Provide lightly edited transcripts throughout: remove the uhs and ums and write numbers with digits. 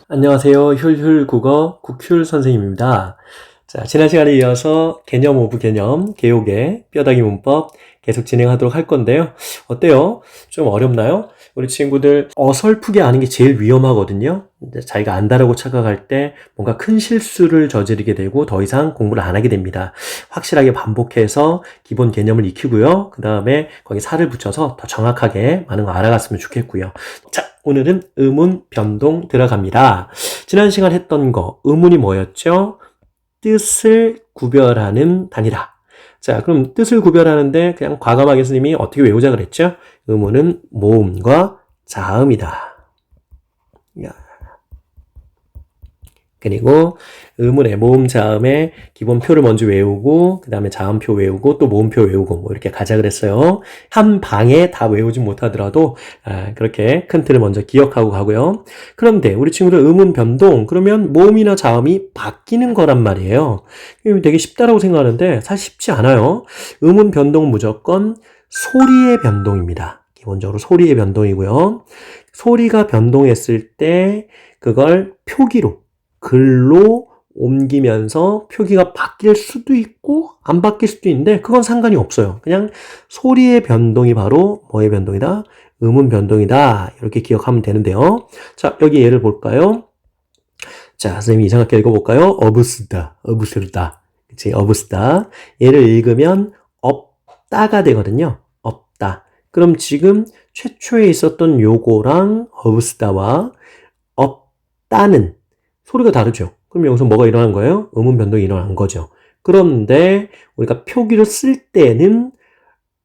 안녕하세요. 훌훌국어 국휼 선생님입니다. 자, 지난 시간에 이어서 개념 오브 개념, 개요개, 뼈다귀 문법 계속 진행하도록 할 건데요. 어때요? 좀 어렵나요? 우리 친구들 어설프게 아는 게 제일 위험하거든요. 자기가 안다라고 착각할 때 뭔가 큰 실수를 저지르게 되고 더 이상 공부를 안 하게 됩니다. 확실하게 반복해서 기본 개념을 익히고요. 그 다음에 거기 살을 붙여서 더 정확하게 많은 거 알아갔으면 좋겠고요. 자, 오늘은 의문 변동 들어갑니다. 지난 시간 했던 거 의문이 뭐였죠? 뜻을 구별하는 단위다. 자, 그럼 뜻을 구별하는데 그냥 과감하게 스님이 어떻게 외우자 그랬죠? 의문은 모음과 자음이다. 그리고 의문의 모음 자음의 기본표를 먼저 외우고 그 다음에 자음표 외우고 또 모음표 외우고 뭐 이렇게 가자 그랬어요. 한 방에 다 외우지 못하더라도 그렇게 큰 틀을 먼저 기억하고 가고요. 그런데 우리 친구들 의문 변동 그러면 모음이나 자음이 바뀌는 거란 말이에요. 되게 쉽다라고 생각하는데 사실 쉽지 않아요. 의문 변동은 무조건 소리의 변동입니다. 기본적으로 소리의 변동이고요. 소리가 변동했을 때 그걸 표기로 글로 옮기면서 표기가 바뀔 수도 있고 안 바뀔 수도 있는데 그건 상관이 없어요. 그냥 소리의 변동이 바로 뭐의 변동이다? 의문 변동이다. 이렇게 기억하면 되는데요. 자, 여기 예를 볼까요? 자, 선생님이 이상하게 읽어볼까요? 어부스다, 어부스르다. 그치, 어부스다. 얘를 읽으면 없다가 되거든요. 없다. 그럼 지금 최초에 있었던 요거랑 어부스다와 없다는 소리가 다르죠. 그럼 여기서 뭐가 일어난 거예요? 의문 변동이 일어난 거죠. 그런데 우리가 표기를 쓸 때는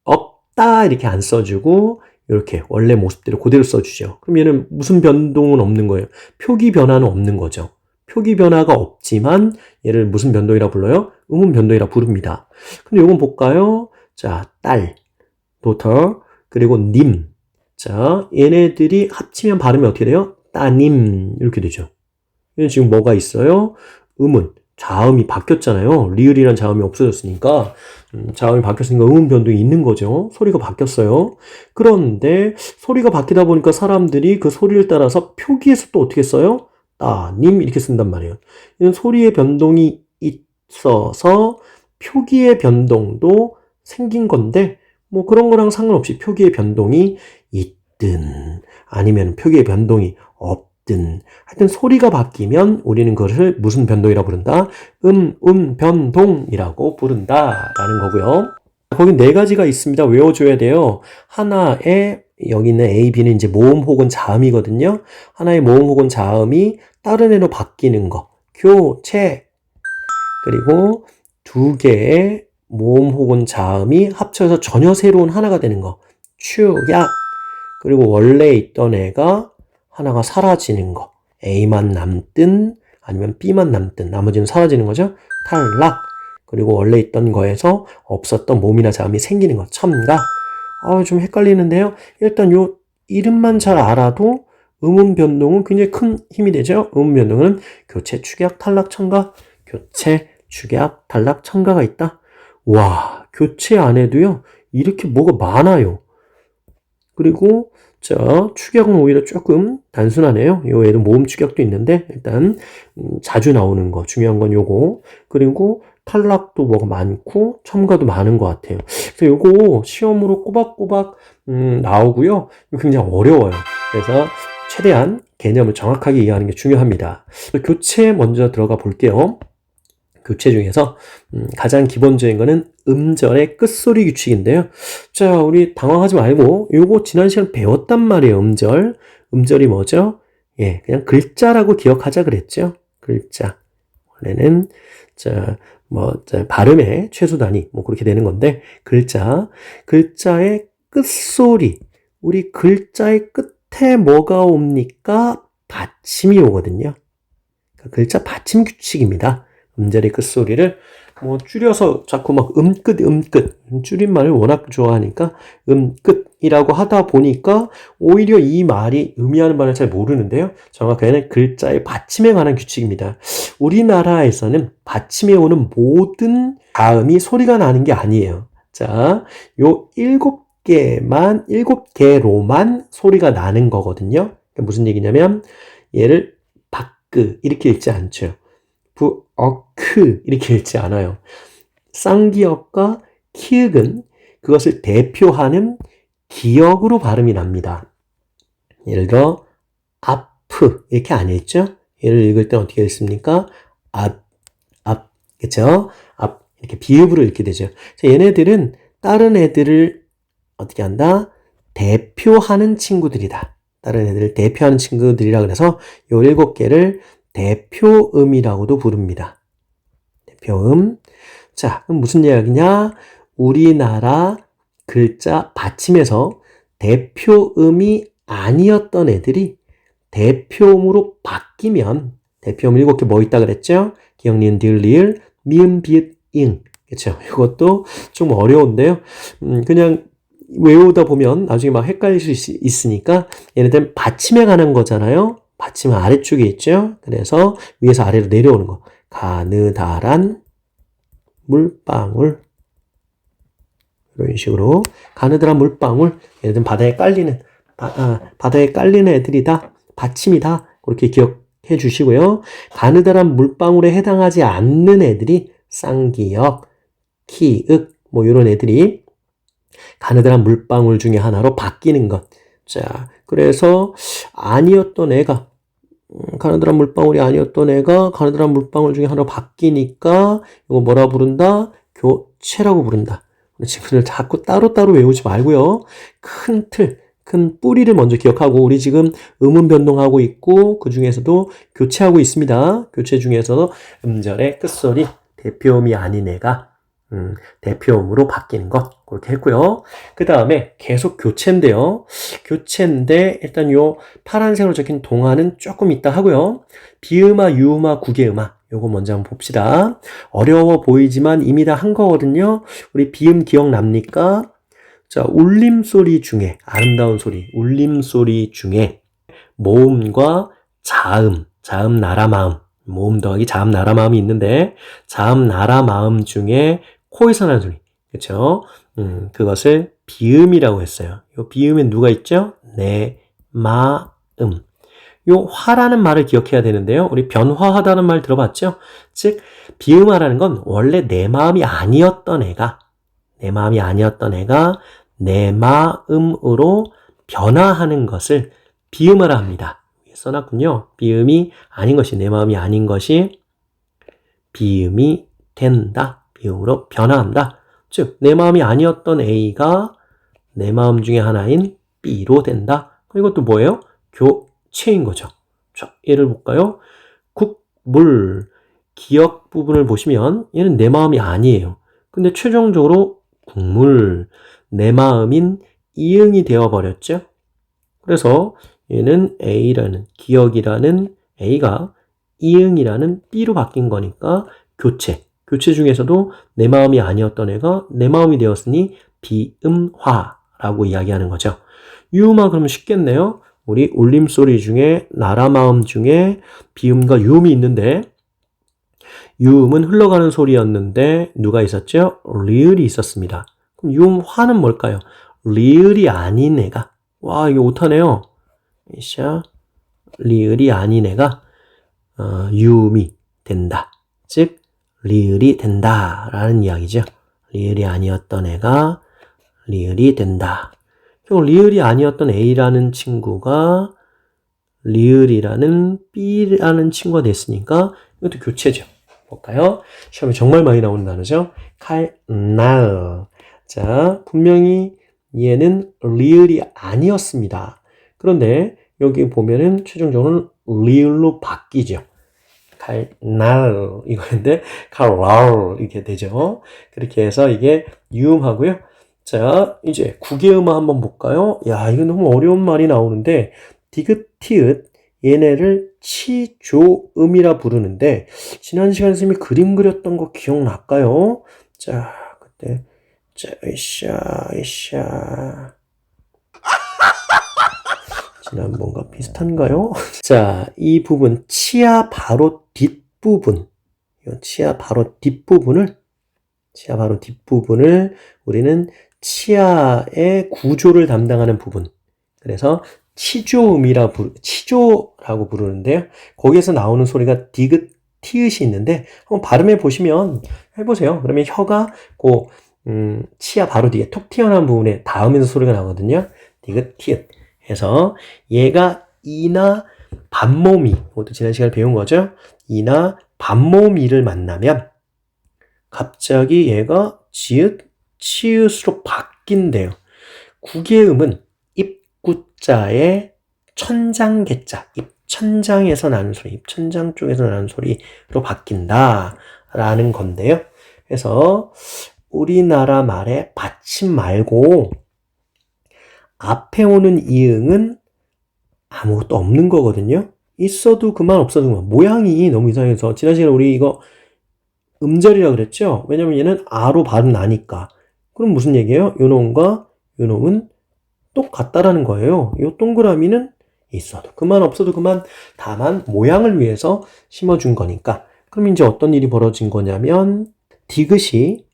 없다 이렇게 안 써주고 이렇게 원래 모습대로 그대로 써주죠. 그럼 얘는 무슨 변동은 없는 거예요? 표기 변화는 없는 거죠. 표기 변화가 없지만 얘를 무슨 변동이라 불러요? 의문 변동이라 부릅니다. 근데 이건 볼까요? 자, 딸, daughter, 그리고 님. 자, 얘네들이 합치면 발음이 어떻게 돼요? 따님 이렇게 되죠. 지금 뭐가 있어요? 의문, 자음이 바뀌었잖아요. 리을이란 자음이 없어졌으니까 자음이 바뀌었으니까 의문 변동이 있는 거죠. 소리가 바뀌었어요. 그런데 소리가 바뀌다 보니까 사람들이 그 소리를 따라서 표기에서 또 어떻게 써요? 따님 이렇게 쓴단 말이에요. 이건 소리의 변동이 있어서 표기의 변동도 생긴 건데 뭐 그런 거랑 상관없이 표기의 변동이 있든 아니면 표기의 변동이 없든 하여튼 소리가 바뀌면 우리는 그것을 무슨 변동이라고 부른다? 변동이라고 부른다라는 거고요. 거기 네 가지가 있습니다. 외워줘야 돼요. 하나의 여기 있는 A, B는 이제 모음 혹은 자음이거든요. 하나의 모음 혹은 자음이 다른 애로 바뀌는 거. 교체. 그리고 두 개의 모음 혹은 자음이 합쳐서 전혀 새로운 하나가 되는 거. 축약. 그리고 원래 있던 애가 하나가 사라지는 거. A만 남든 아니면 B만 남든 나머지는 사라지는 거죠. 탈락. 그리고 원래 있던 거에서 없었던 모음이나 자음이 생기는 거. 첨가. 좀 헷갈리는데요. 일단 요 이름만 잘 알아도 의문 변동은 굉장히 큰 힘이 되죠. 의문 변동은 교체, 축약, 탈락, 첨가. 교체, 축약, 탈락, 첨가가 있다. 와, 교체 안에도요. 이렇게 뭐가 많아요. 그리고 자, 축약은 오히려 조금 단순하네요. 요 애도 모음 축약도 있는데 일단 자주 나오는 거 중요한 건 요거. 그리고 탈락도 뭐가 많고 첨가도 많은 것 같아요. 그래서 요거 시험으로 꼬박꼬박 나오고요. 굉장히 어려워요. 그래서 최대한 개념을 정확하게 이해하는 게 중요합니다. 교체 먼저 들어가 볼게요. 교체 중에서 가장 기본적인 거는 음절의 끝소리 규칙인데요. 자, 우리 당황하지 말고 요거 지난 시간 배웠단 말이에요. 음절이 뭐죠? 예, 그냥 글자라고 기억하자 그랬죠. 글자. 원래는 발음의 최소 단위 뭐 그렇게 되는 건데 글자의 끝소리. 우리 글자의 끝에 뭐가 옵니까? 받침이 오거든요. 글자 받침 규칙입니다. 음절의 끝소리를 뭐 줄여서 자꾸 막 음끝 줄임말을 워낙 좋아하니까 음끝이라고 하다 보니까 오히려 이 말이 의미하는 바를 잘 모르는데요. 정확하게는 글자의 받침에 관한 규칙입니다. 우리나라에서는 받침에 오는 모든 자음이 소리가 나는 게 아니에요. 자, 요 7개로만 소리가 나는 거거든요. 그러니까 무슨 얘기냐면 얘를 바끄 이렇게 읽지 않죠. 부어크 이렇게 읽지 않아요. 쌍기역과 키읔은 그것을 대표하는 기역으로 발음이 납니다. 예를 들어 아프 이렇게 안 읽죠? 얘를 읽을 때 어떻게 읽습니까? 앞, 그쵸? 앞 이렇게 비읍으로 읽게 되죠. 자, 얘네들은 다른 애들을 어떻게 한다? 대표하는 친구들이다. 다른 애들을 대표하는 친구들이라 그래서 요 7개를 대표음이라고도 부릅니다. 대표음. 자, 그럼 무슨 이야기냐? 우리나라 글자 받침에서 대표음이 아니었던 애들이 대표음으로 바뀌면 대표음 7개 뭐 있다 그랬죠? 기역, 니은, 디귿, 리을, 미음, 비읍, 잉. 그렇죠? 이것도 좀 어려운데요. 그냥 외우다 보면 나중에 막 헷갈릴 수 있으니까 얘네들은 받침에 관한 거잖아요. 받침은 아래쪽에 있죠. 그래서 위에서 아래로 내려오는 거. 가느다란 물방울. 이런 식으로 가느다란 물방울. 얘네들은 바다에 깔리는 애들이다. 받침이다. 그렇게 기억해 주시고요. 가느다란 물방울에 해당하지 않는 애들이 쌍기역, 키읔 뭐 이런 애들이 가느다란 물방울 중에 하나로 바뀌는 것. 자, 그래서 아니었던 애가 가느다란 물방울이 아니었던 애가 가느다란 물방울 중에 하나로 바뀌니까 이거 뭐라 부른다? 교체라고 부른다. 친구들 자꾸 따로따로 외우지 말고요. 큰 틀, 큰 뿌리를 먼저 기억하고 우리 지금 음운 변동하고 있고 그 중에서도 교체하고 있습니다. 교체 중에서도 음절의 끝소리 대표음이 아닌 애가 대표음으로 바뀌는 것 그렇게 했고요. 그 다음에 계속 교체인데요. 교체인데 일단 요 파란색으로 적힌 동화는 조금 있다 하고요. 비음화, 유음화, 구개음화 요거 먼저 한번 봅시다. 어려워 보이지만 이미 다 한 거거든요. 우리 비음 기억납니까? 자, 울림소리 중에 아름다운 소리, 울림소리 중에 모음과 자음 나라마음 모음 더하기 자음 나라마음이 있는데 자음 나라마음 중에 코에서 나는 소리. 그렇죠? 그것을 비음이라고 했어요. 요 비음엔 누가 있죠? 내 마음. 요 화라는 말을 기억해야 되는데요. 우리 변화하다는 말 들어봤죠? 즉 비음화라는 건 원래 내 마음이 아니었던 애가 내 마음으로 변화하는 것을 비음화라 합니다. 써놨군요. 비음이 아닌 것이 내 마음이 아닌 것이 비음이 된다. 비음으로 변화한다. 즉 내 마음이 아니었던 A가 내 마음 중에 하나인 B로 된다. 이것도 뭐예요? 교체인 거죠. 자, 예를 볼까요? 국물 기역 부분을 보시면 얘는 내 마음이 아니에요. 근데 최종적으로 국물 내 마음인 이응이 되어버렸죠. 그래서 얘는 A라는 기역이라는 A가 이응이라는 B로 바뀐 거니까 교체 중에서도 내 마음이 아니었던 애가 내 마음이 되었으니 비음화라고 이야기하는 거죠. 유음화 그러면 쉽겠네요. 우리 울림소리 중에 나라마음 중에 비음과 유음이 있는데 유음은 흘러가는 소리였는데 누가 있었죠? 리을이 있었습니다. 그럼 유음화는 뭘까요? 리을이 아닌 애가 와 이거 못하네요. 리을이 아닌 애가 유음이 된다. 즉 리을이 된다라는 이야기죠. 리을이 아니었던 애가 리을이 된다. 결국 리을이 아니었던 A라는 친구가 리을이라는 B라는 친구가 됐으니까 이것도 교체죠. 볼까요? 시험에 정말 많이 나오는 단어죠. 칼날. 자, 분명히 얘는 리을이 아니었습니다. 그런데 여기 보면은 최종적으로 리을로 바뀌죠. 칼날 이거인데 칼랄 이렇게 되죠. 그렇게 해서 이게 유음하고요. 자, 이제 구개음화 한번 볼까요? 야, 이거 너무 어려운 말이 나오는데 디귿, 티읕 얘네를 치조음이라 부르는데 지난 시간에 선생님이 그림 그렸던 거 기억날까요? 자, 그때 자, 으쌰 지난번과 비슷한가요? 자, 이 부분 치아 바로 뒷부분 치아 바로 뒷부분을 우리는 치아의 구조를 담당하는 부분 그래서 치조라고 부르는데요. 거기에서 나오는 소리가 디귿, 티읕이 있는데 한번 발음해 보시면 해보세요. 그러면 혀가 치아 바로 뒤에 톡 튀어나온 부분에 닿으면서 소리가 나거든요. 디귿, 티읕 해서 얘가 이나 반모미 이것도 지난 시간에 배운 거죠. 이나 반모미를 만나면 갑자기 얘가 지읒, 치읓으로 바뀐대요. 국의음은 입구자의 천장개자, 입천장에서 나는 소리, 입천장 쪽에서 나는 소리로 바뀐다라는 건데요. 그래서 우리나라 말에 받침 말고 앞에 오는 이응은 아무것도 없는 거거든요. 있어도 그만 없어도 그만. 모양이 너무 이상해서 지난 시간에 우리 이거 음절이라고 그랬죠? 왜냐면 얘는 아로 발음 나니까. 그럼 무슨 얘기예요? 요놈과 요놈은 똑같다라는 거예요. 요 동그라미는 있어도 그만 없어도 그만 다만 모양을 위해서 심어준 거니까. 그럼 이제 어떤 일이 벌어진 거냐면 디귿이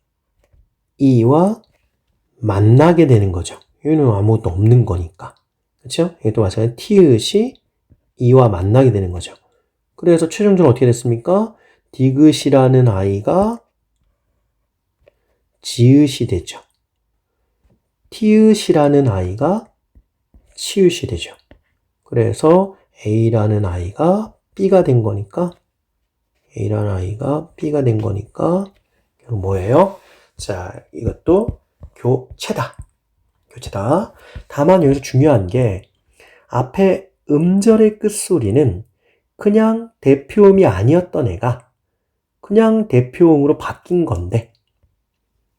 이와 만나게 되는 거죠. 여기는 아무것도 없는 거니까. 그렇죠? 이것도 마찬가지로 티읕이 이와 만나게 되는 거죠. 그래서 최종적으로 어떻게 됐습니까? 디귿이라는 아이가 지읒이 되죠. 티읕이라는 아이가 치읓이 되죠. 그래서 A라는 아이가 B가 된 거니까 뭐예요? 자, 이것도 교체다. 다만 여기서 중요한 게 앞에 음절의 끝소리는 그냥 대표음이 아니었던 애가 그냥 대표음으로 바뀐 건데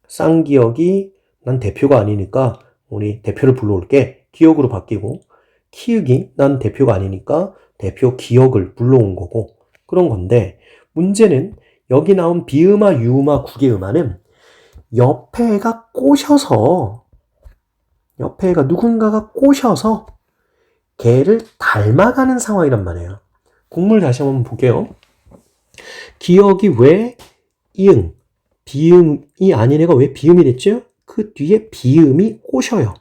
쌍기역이 난 대표가 아니니까 우리 대표를 불러올게 기역으로 바뀌고 키읔이 난 대표가 아니니까 대표 기역을 불러온 거고 그런 건데 문제는 여기 나온 비음화, 유음화, 국의음화는 옆에 애가 누군가가 꼬셔서 걔를 닮아가는 상황이란 말이에요. 국물 다시 한번 볼게요. 기역이 왜 이응, 비음이 아닌 애가 왜 비음이 됐죠? 그 뒤에 비음이 꼬셔요.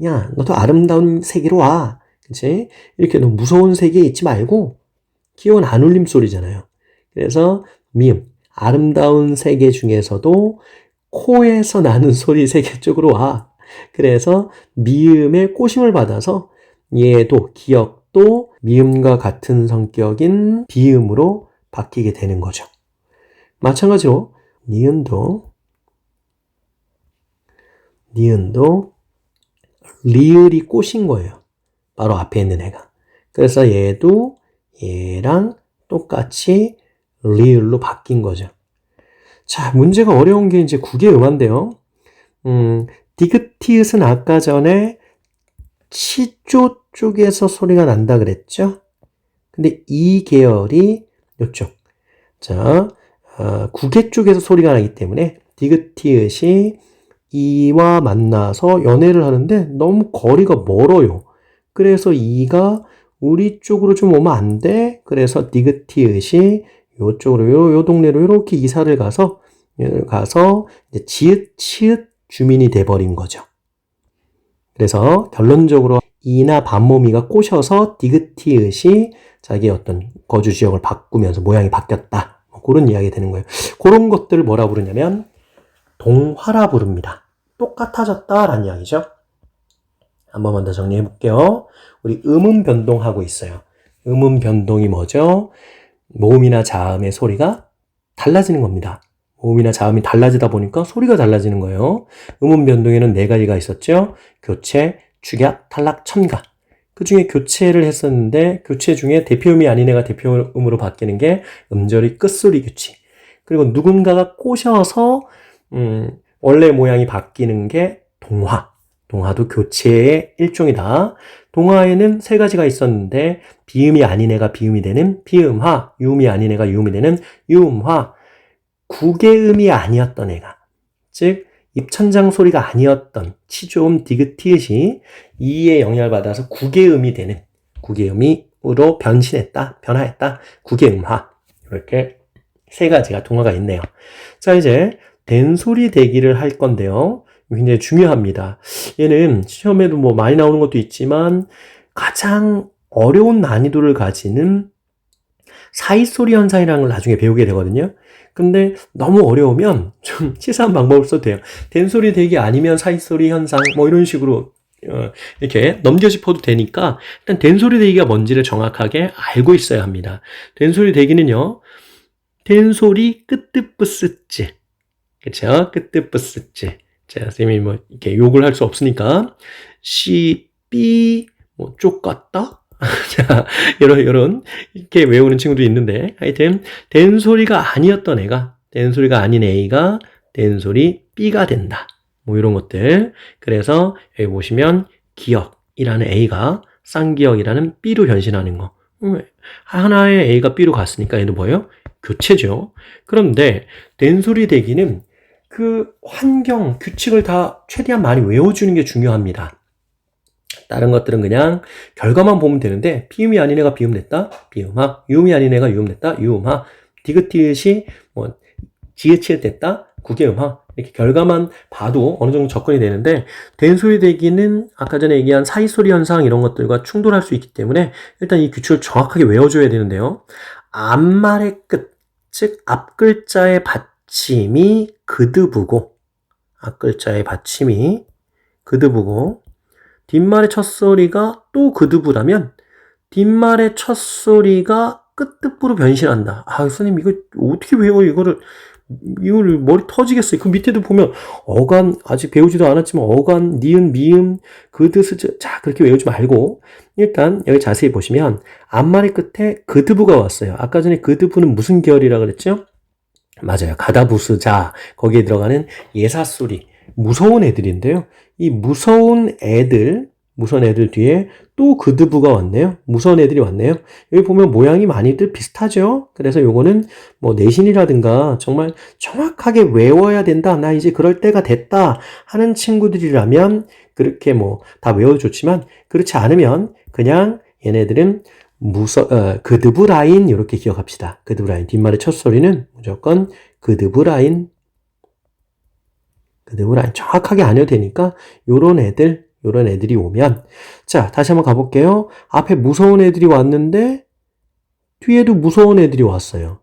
야, 너도 아름다운 세계로 와. 그치? 이렇게 너무 무서운 세계에 있지 말고 기역은 안 울림 소리잖아요. 그래서 미음, 아름다운 세계 중에서도 코에서 나는 소리 세계 쪽으로 와. 그래서 미음의 꼬심을 받아서 얘도 기역도 미음과 같은 성격인 비음으로 바뀌게 되는 거죠. 마찬가지로 니은도 리을이 꼬신 거예요. 바로 앞에 있는 애가. 그래서 얘도 얘랑 똑같이 리을로 바뀐 거죠. 자, 문제가 어려운 게 이제 국의음화인데요. 디귿, 티읕은 아까 전에 치조 쪽에서 소리가 난다 그랬죠? 근데 이 계열이 이쪽. 자, 국의 쪽에서 소리가 나기 때문에 디귿, 티읕이 이와 만나서 연애를 하는데 너무 거리가 멀어요. 그래서 이가 우리 쪽으로 좀 오면 안 돼. 그래서 디귿, 티읕이 요쪽으로 요 동네로 이렇게 이사를 가서 이제 지읒, 치읒 주민이 돼버린 거죠. 그래서 결론적으로 이나 반모미가 꼬셔서 디귿, 티읕이 자기의 어떤 거주 지역을 바꾸면서 모양이 바뀌었다. 그런 이야기 되는 거예요. 그런 것들을 뭐라 부르냐면 동화라 부릅니다. 똑같아졌다라는 이야기죠. 한 번만 더 정리해 볼게요. 우리 음음 변동하고 있어요. 음음 변동이 뭐죠? 모음이나 자음의 소리가 달라지는 겁니다. 모음이나 자음이 달라지다 보니까 소리가 달라지는 거예요. 음음 변동에는 4가지가 있었죠. 교체, 축약, 탈락, 첨가. 그 중에 교체를 했었는데 교체 중에 대표음이 아닌 애가 대표음으로 바뀌는 게 음절이 끝소리 교체. 그리고 누군가가 꼬셔서 원래 모양이 바뀌는 게 동화. 동화도 교체의 일종이다. 동화에는 세 가지가 있었는데 비음이 아닌 애가 비음이 되는 비음화, 유음이 아닌 애가 유음이 되는 유음화, 구개음이 아니었던 애가, 즉 입천장 소리가 아니었던 치조음, 디귿, 티읕이 이의 영향을 받아서 구개음이 되는, 구개음으로 변화했다. 구개음화. 이렇게 세 가지가 동화가 있네요. 자, 이제 된소리 대기를 할 건데요. 굉장히 중요합니다. 얘는 시험에도 뭐 많이 나오는 것도 있지만 가장 어려운 난이도를 가지는 사이소리 현상이라는 걸 나중에 배우게 되거든요. 근데 너무 어려우면 좀 치사한 방법을 써도 돼요. 된소리 대기 아니면 사이소리 현상 뭐 이런 식으로 이렇게 넘겨짚어도 되니까 일단 된소리 대기가 뭔지를 정확하게 알고 있어야 합니다. 된소리 대기는요. 된소리 끄뜨뿌스찌. 그쵸? 끄뜨뿌스찌. 자, 선생님이 뭐 이렇게 욕을 할 수 없으니까 시, 삐, 뭐 쪽같다? 자, 이런 이렇게 외우는 친구도 있는데 하여튼 된소리가 아니었던 애가, 된소리가 아닌 A가 된소리 B가 된다. 뭐 이런 것들. 그래서 여기 보시면 기역이라는 A가 쌍기역이라는 B로 변신하는 거. 하나의 A가 B로 갔으니까 얘는 뭐예요? 교체죠. 그런데 된소리 대기는 그 환경, 규칙을 다 최대한 많이 외워주는 게 중요합니다. 다른 것들은 그냥 결과만 보면 되는데 비음이 아닌 애가 비음 냈다, 비음하, 유음이 아닌 애가 유음 냈다, 유음하, 디귿티읕이 뭐 지읒 됐다, 구개음하. 이렇게 결과만 봐도 어느 정도 접근이 되는데 된소리 대기는 아까 전에 얘기한 사이소리 현상 이런 것들과 충돌할 수 있기 때문에 일단 이 규칙을 정확하게 외워줘야 되는데요. 앞말의 끝, 즉 앞글자의 받침이 그드부고, 앞글자의 받침이 그드부고 뒷말의 첫소리가 또 그드부라면 뒷말의 첫소리가 끝뜻부로 변신한다. 아, 선생님 이거 어떻게 외워 이거를 머리 터지겠어요. 그 밑에도 보면 어간 아직 배우지도 않았지만 어간, 니은, 미음, 그드, 스즈 자 그렇게 외우지 말고 일단 여기 자세히 보시면 앞말의 끝에 그드부가 왔어요. 아까 전에 그드부는 무슨 계열이라 그랬죠? 맞아요. 가다부스자 거기에 들어가는 예사소리 무서운 애들인데요. 이 무서운 애들 뒤에 또 그드부가 왔네요. 무서운 애들이 왔네요. 여기 보면 모양이 많이들 비슷하죠? 그래서 요거는 뭐 내신이라든가 정말 정확하게 외워야 된다. 나 이제 그럴 때가 됐다 하는 친구들이라면 그렇게 뭐 다 외워줬지만 그렇지 않으면 그냥 얘네들은 그드부 라인 이렇게 기억합시다. 그드부 라인 뒷말의 첫 소리는 무조건 그드부 라인 정확하게 안 해도 되니까 요런 애들이 오면 자 다시 한번 가볼게요. 앞에 무서운 애들이 왔는데 뒤에도 무서운 애들이 왔어요.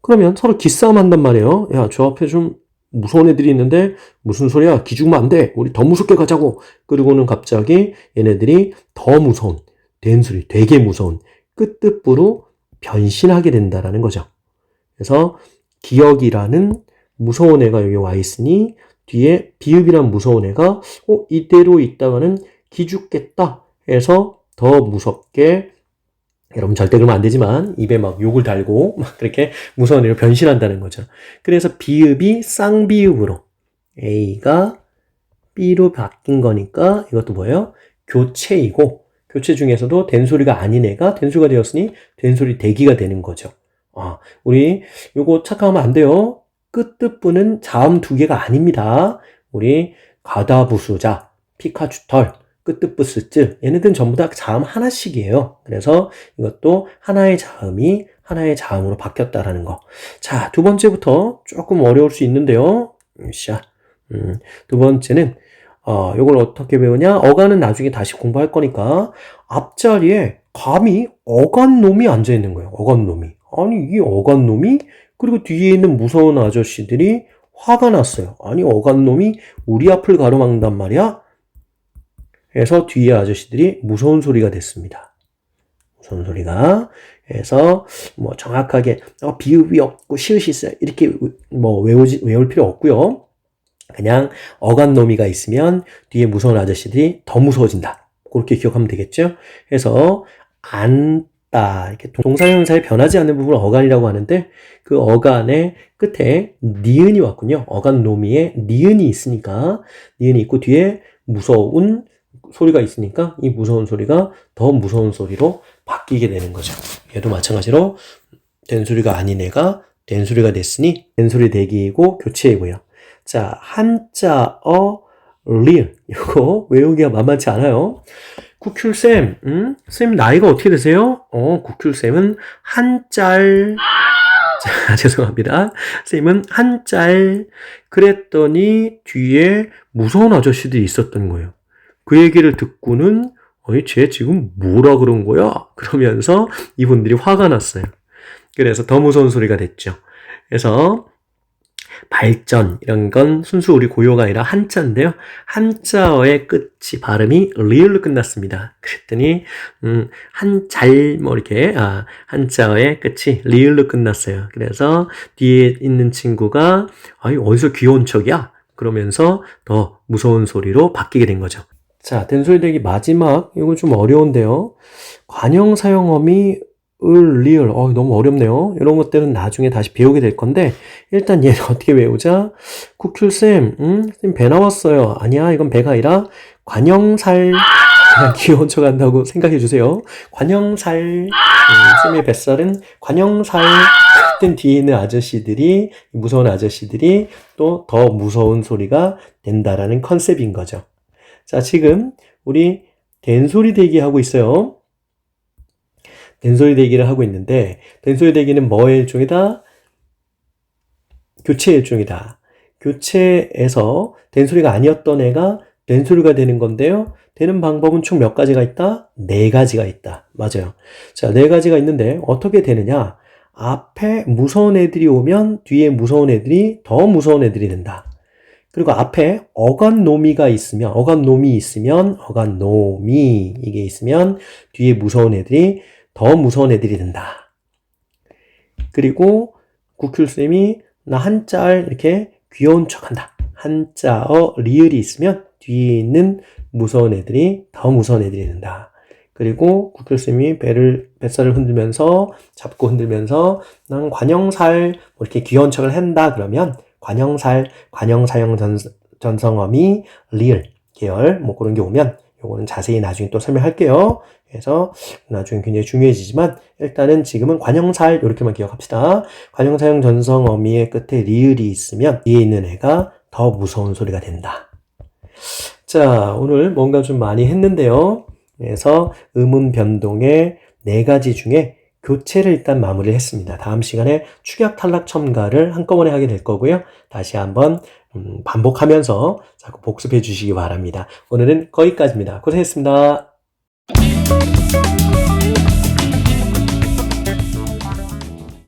그러면 서로 기싸움 한단 말이에요. 야, 저 앞에 좀 무서운 애들이 있는데 무슨 소리야? 기죽으면 안 돼. 우리 더 무섭게 가자고. 그리고는 갑자기 얘네들이 더 무서운 된소리, 되게 무서운 끝뜻부로 변신하게 된다라는 거죠. 그래서 기역이라는 무서운 애가 여기 와 있으니 뒤에 비읍이란 무서운 애가 이대로 있다가는 기죽겠다 해서 더 무섭게 여러분 절대 그러면 안 되지만 입에 막 욕을 달고 막 그렇게 무서운 애로 변신한다는 거죠. 그래서 비읍이 쌍비읍으로 A가 B로 바뀐 거니까 이것도 뭐예요? 교체이고 교체 중에서도 된소리가 아닌 애가 된소리가 되었으니 된소리 대기가 되는 거죠. 우리 요거 착각하면 안 돼요. 끝뜻부는 자음 두 개가 아닙니다. 우리 가다부수자, 피카츄털, 끝뜻부스쯔 얘네들은 전부 다 자음 하나씩이에요. 그래서 이것도 하나의 자음이 하나의 자음으로 바뀌었다라는 거. 자, 두 번째부터 조금 어려울 수 있는데요. 두 번째는 요걸 어떻게 배우냐? 어간은 나중에 다시 공부할 거니까 앞자리에 감히 어간놈이 앉아 있는 거예요. 어간놈이. 아니 이 어간놈이 그리고 뒤에 있는 무서운 아저씨들이 화가 났어요. 아니 어간놈이 우리 앞을 가로막는단 말이야? 그래서 뒤에 아저씨들이 무서운 소리가 됐습니다. 무서운 소리가. 그래서 뭐 정확하게 비읍이 없고 시읒이 있어요. 이렇게 뭐 외울 필요 없고요. 그냥 어간놈이가 있으면 뒤에 무서운 아저씨들이 더 무서워진다. 그렇게 기억하면 되겠죠? 그래서 앉다 이렇게 동사형용사에 변하지 않는 부분을 어간이라고 하는데 그 어간의 끝에 니은이 왔군요. 어간놈이에 니은이 있으니까 니은이 있고 뒤에 무서운 소리가 있으니까 이 무서운 소리가 더 무서운 소리로 바뀌게 되는 거죠. 얘도 마찬가지로 된소리가 아닌 애가 된소리가 됐으니 된소리 대기이고 교체이고요. 자, 한자어 리을 이거 외우기가 만만치 않아요. 구큐쌤, 쌤 나이가 어떻게 되세요? 구큐쌤은 한짤. 자, 죄송합니다. 쌤은 한짤. 그랬더니 뒤에 무서운 아저씨들이 있었던 거예요. 그 얘기를 듣고는 쟤 지금 뭐라 그런 거야? 그러면서 이분들이 화가 났어요. 그래서 더 무서운 소리가 됐죠. 그래서 발전 이런 건 순수 우리 고유어가 아니라 한자인데요. 한자어의 끝이 발음이 리을로 끝났습니다. 그랬더니 한잘 뭐 이렇게 한자어의 끝이 리을로 끝났어요. 그래서 뒤에 있는 친구가 어디서 귀여운 척이야? 그러면서 더 무서운 소리로 바뀌게 된 거죠. 자, 된소리 대기 마지막 이거 좀 어려운데요. 관형 사용어미 리을 너무 어렵네요. 이런 것들은 나중에 다시 배우게 될 건데 일단 얘를 어떻게 외우자? 구큐쌤, 쌤 배 나왔어요. 아니야, 이건 배가 아니라 관형살. 그냥 귀여운 척 한다고 생각해 주세요. 관형살. 쌤의 뱃살은 관형살. 그땐 뒤에 있는 아저씨들이, 무서운 아저씨들이 또 더 무서운 소리가 된다라는 컨셉인 거죠. 자, 지금 우리 된소리 대기 하고 있어요. 된소리 대기를 하고 있는데 된소리 대기는 뭐의 일종이다? 교체의 일종이다. 교체에서 된소리가 아니었던 애가 된소리가 되는 건데요. 되는 방법은 총 몇 가지가 있다? 4가지가 있다. 맞아요. 자, 4가지가 있는데 어떻게 되느냐? 앞에 무서운 애들이 오면 뒤에 무서운 애들이 더 무서운 애들이 된다. 그리고 앞에 어간노미 이게 있으면 뒤에 무서운 애들이 더 무서운 애들이 된다. 그리고 구큐쌤이 나 한자를 이렇게 귀여운 척한다. 한자어 리을이 있으면 뒤에 있는 무서운 애들이 더 무서운 애들이 된다. 그리고 구큐쌤이 뱃살을 흔들면서 잡고 흔들면서 난 관형살 이렇게 귀여운 척을 한다. 그러면 관형살, 관형사형 전성어미 리을 계열 그런 게 오면 요거는 자세히 나중에 또 설명할게요. 그래서 나중에 굉장히 중요해지지만 일단은 지금은 관형살 이렇게만 기억합시다. 관형사형 전성어미의 끝에 리을이 있으면 뒤에 있는 애가 더 무서운 소리가 된다. 자, 오늘 뭔가 좀 많이 했는데요. 그래서 음운 변동의 4가지 중에 교체를 일단 마무리를 했습니다. 다음 시간에 축약 탈락 첨가를 한꺼번에 하게 될 거고요. 다시 한번 반복하면서 자꾸 복습해 주시기 바랍니다. 오늘은 거기까지입니다. 고생했습니다.